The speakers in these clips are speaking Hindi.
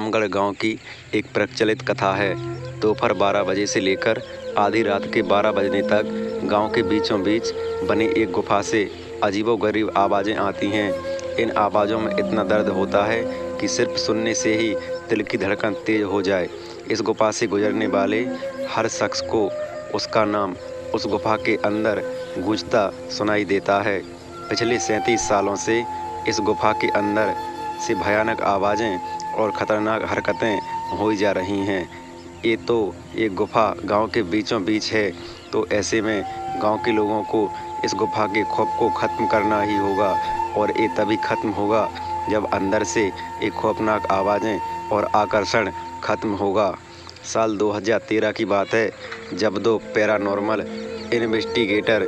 रामगढ़ गांव की एक प्रचलित कथा है। दोपहर 12 बजे से लेकर आधी रात के 12 बजने तक गांव के बीचों बीच बनी एक गुफा से अजीबोगरीब आवाज़ें आती हैं। इन आवाज़ों में इतना दर्द होता है कि सिर्फ सुनने से ही दिल की धड़कन तेज हो जाए। इस गुफा से गुजरने वाले हर शख्स को उसका नाम उस गुफा के अंदर गूंजता सुनाई देता है। पिछले 37 सालों से इस गुफा के अंदर से भयानक आवाज़ें और ख़तरनाक हरकतें हो जा रही हैं। ये गुफा गांव के बीचों बीच है, तो ऐसे में गांव के लोगों को इस गुफा के खौफ को ख़त्म करना ही होगा, और ये तभी ख़त्म होगा जब अंदर से एक खौफनाक आवाज़ें और आकर्षण ख़त्म होगा। साल 2013 की बात है, जब दो पैरानॉर्मल इन्वेस्टिगेटर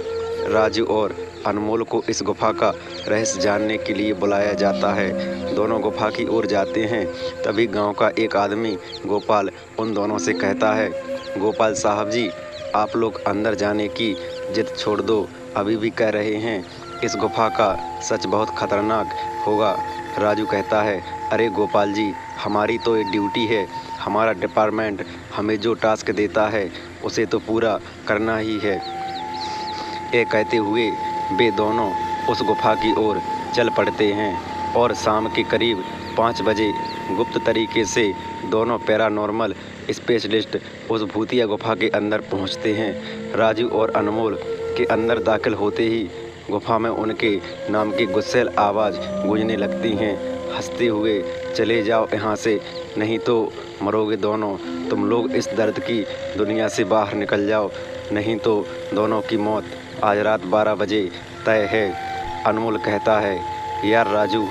राजू और अनमोल को इस गुफा का रहस्य जानने के लिए बुलाया जाता है। दोनों गुफा की ओर जाते हैं, तभी गांव का एक आदमी गोपाल उन दोनों से कहता है, गोपाल साहब जी, आप लोग अंदर जाने की जिद छोड़ दो। अभी भी कह रहे हैं इस गुफा का सच बहुत खतरनाक होगा। राजू कहता है, अरे गोपाल जी, हमारी तो एक ड्यूटी है। हमारा डिपार्टमेंट हमें जो टास्क देता है उसे तो पूरा करना ही है। ये कहते हुए वे दोनों उस गुफा की ओर चल पड़ते हैं और शाम के करीब 5 बजे गुप्त तरीके से दोनों पैरानॉर्मल स्पेशलिस्ट उस भूतिया गुफा के अंदर पहुंचते हैं। राजू और अनमोल के अंदर दाखिल होते ही गुफा में उनके नाम की गुस्सैल आवाज़ गूंजने लगती हैं, हंसते हुए, चले जाओ यहाँ से, नहीं तो मरोगे दोनों। तुम लोग इस दर्द की दुनिया से बाहर निकल जाओ, नहीं तो दोनों की मौत आज रात 12 बजे तय है। अनमोल कहता है, यार राजू,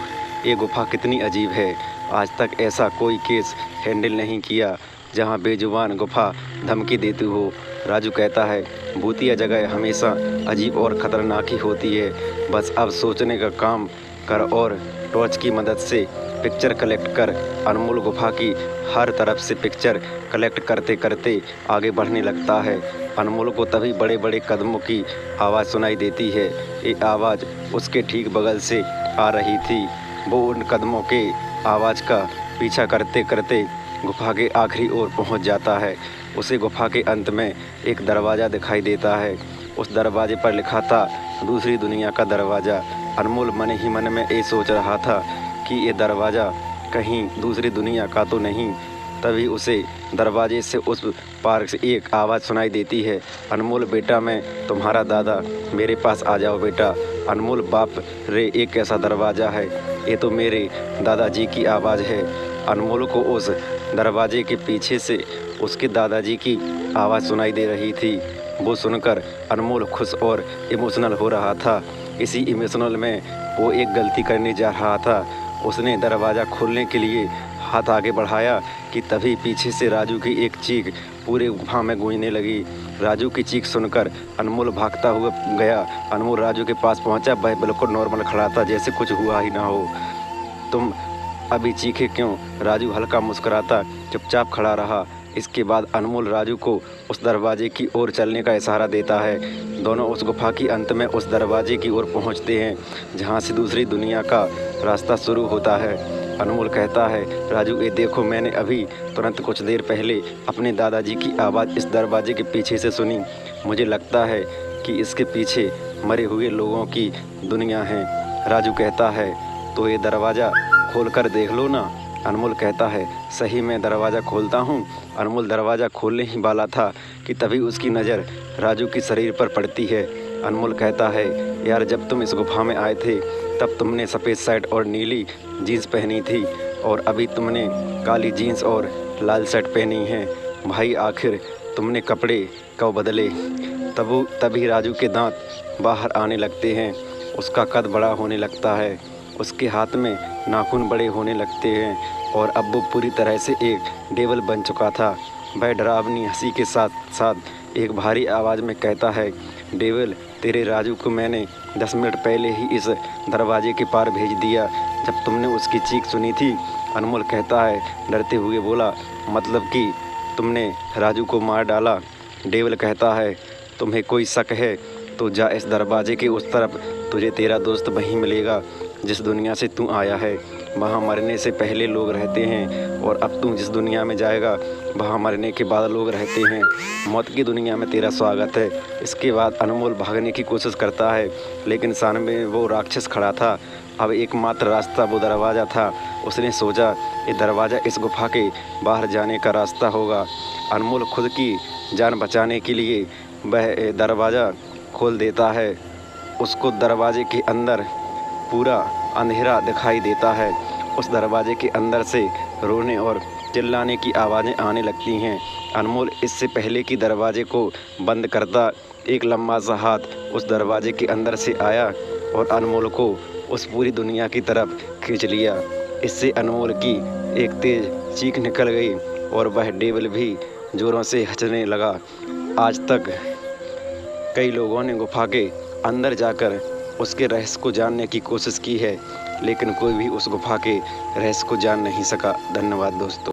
ये गुफा कितनी अजीब है। आज तक ऐसा कोई केस हैंडल नहीं किया जहाँ बेजुबान गुफा धमकी देती हो। राजू कहता है, भूतिया जगह हमेशा अजीब और ख़तरनाक ही होती है। बस अब सोचने का काम कर और टॉर्च की मदद से पिक्चर कलेक्ट कर। अनमोल गुफा की हर तरफ से पिक्चर कलेक्ट करते करते आगे बढ़ने लगता है। अनमोल को तभी बड़े बड़े कदमों की आवाज़ सुनाई देती है। ये आवाज़ उसके ठीक बगल से आ रही थी। वो उन कदमों के आवाज़ का पीछा करते करते गुफा के आखिरी ओर पहुंच जाता है। उसे गुफा के अंत में एक दरवाज़ा दिखाई देता है। उस दरवाजे पर लिखा था, दूसरी दुनिया का दरवाज़ा। अनमोल मन ही मन में ये सोच रहा था कि ये दरवाज़ा कहीं दूसरी दुनिया का तो नहीं। तभी उसे दरवाजे से उस पार से एक आवाज़ सुनाई देती है, अनमोल बेटा, मैं तुम्हारा दादा, मेरे पास आ जाओ बेटा। अनमोल, बाप रे, एक कैसा दरवाज़ा है, ये तो मेरे दादाजी की आवाज़ है। अनमोल को उस दरवाजे के पीछे से उसके दादाजी की आवाज़ सुनाई दे रही थी। वो सुनकर अनमोल खुश और इमोशनल हो रहा था। इसी इमोशनल में वो एक गलती करने जा रहा था। उसने दरवाज़ा खोलने के लिए हाथ आगे बढ़ाया कि तभी पीछे से राजू की एक चीख पूरे गुफा में गूंजने लगी। राजू की चीख सुनकर अनमोल भागता हुआ गया। अनमोल राजू के पास पहुंचा। वह बिल्कुल नॉर्मल खड़ा था, जैसे कुछ हुआ ही ना हो। तुम अभी चीखे क्यों? राजू हल्का मुस्कुराता चुपचाप खड़ा रहा। इसके बाद अनमोल राजू को उस दरवाजे की ओर चलने का इशारा देता है। दोनों उस गुफा के अंत में उस दरवाजे की ओर पहुंचते हैं जहां से दूसरी दुनिया का रास्ता शुरू होता है। अनमोल कहता है, राजू, ये देखो, मैंने अभी तुरंत कुछ देर पहले अपने दादाजी की आवाज़ इस दरवाजे के पीछे से सुनी। मुझे लगता है कि इसके पीछे मरे हुए लोगों की दुनिया है। राजू कहता है, तो ये दरवाज़ा खोल कर देख लो ना। अनमोल कहता है, सही में दरवाज़ा खोलता हूँ। अनमोल दरवाज़ा खोलने ही वाला था कि तभी उसकी नज़र राजू की शरीर पर पड़ती है। अनमोल कहता है, यार, जब तुम इस गुफा में आए थे तब तुमने सफ़ेद शर्ट और नीली जीन्स पहनी थी, और अभी तुमने काली जीन्स और लाल शर्ट पहनी है। भाई, आखिर तुमने कपड़े कब बदले? तभी राजू के दांत बाहर आने लगते हैं। उसका कद बड़ा होने लगता है। उसके हाथ में नाखून बड़े होने लगते हैं और अब वो पूरी तरह से एक डेविल बन चुका था। वह डरावनी हंसी के साथ साथ एक भारी आवाज़ में कहता है, डेविल, तेरे राजू को मैंने 10 मिनट पहले ही इस दरवाजे के पार भेज दिया जब तुमने उसकी चीख सुनी थी। अनमोल कहता है, डरते हुए बोला, मतलब कि तुमने राजू को मार डाला? डेविल कहता है, तुम्हें कोई शक है तो जा इस दरवाजे के उस तरफ, तुझे तेरा दोस्त वहीं मिलेगा जिस दुनिया से तू आया है। वहाँ मरने से पहले लोग रहते हैं और अब तू जिस दुनिया में जाएगा वहाँ मरने के बाद लोग रहते हैं। मौत की दुनिया में तेरा स्वागत है। इसके बाद अनमोल भागने की कोशिश करता है, लेकिन सामने वो राक्षस खड़ा था। अब एकमात्र रास्ता वो दरवाज़ा था। उसने सोचा ये दरवाज़ा इस गुफा के बाहर जाने का रास्ता होगा। अनमोल खुद की जान बचाने के लिए वह दरवाज़ा खोल देता है। उसको दरवाजे के अंदर पूरा अंधेरा दिखाई देता है। उस दरवाजे के अंदर से रोने और चिल्लाने की आवाज़ें आने लगती हैं। अनमोल इससे पहले कि दरवाजे को बंद करता, एक लंबा सा हाथ उस दरवाजे के अंदर से आया और अनमोल को उस पूरी दुनिया की तरफ खींच लिया। इससे अनमोल की एक तेज चीख निकल गई और वह डेविल भी जोरों से हंसने लगा। आज तक कई लोगों ने गुफा के अंदर जाकर उसके रहस्य को जानने की कोशिश की है, लेकिन कोई भी उस गुफा के रहस्य को जान नहीं सका। धन्यवाद दोस्तों।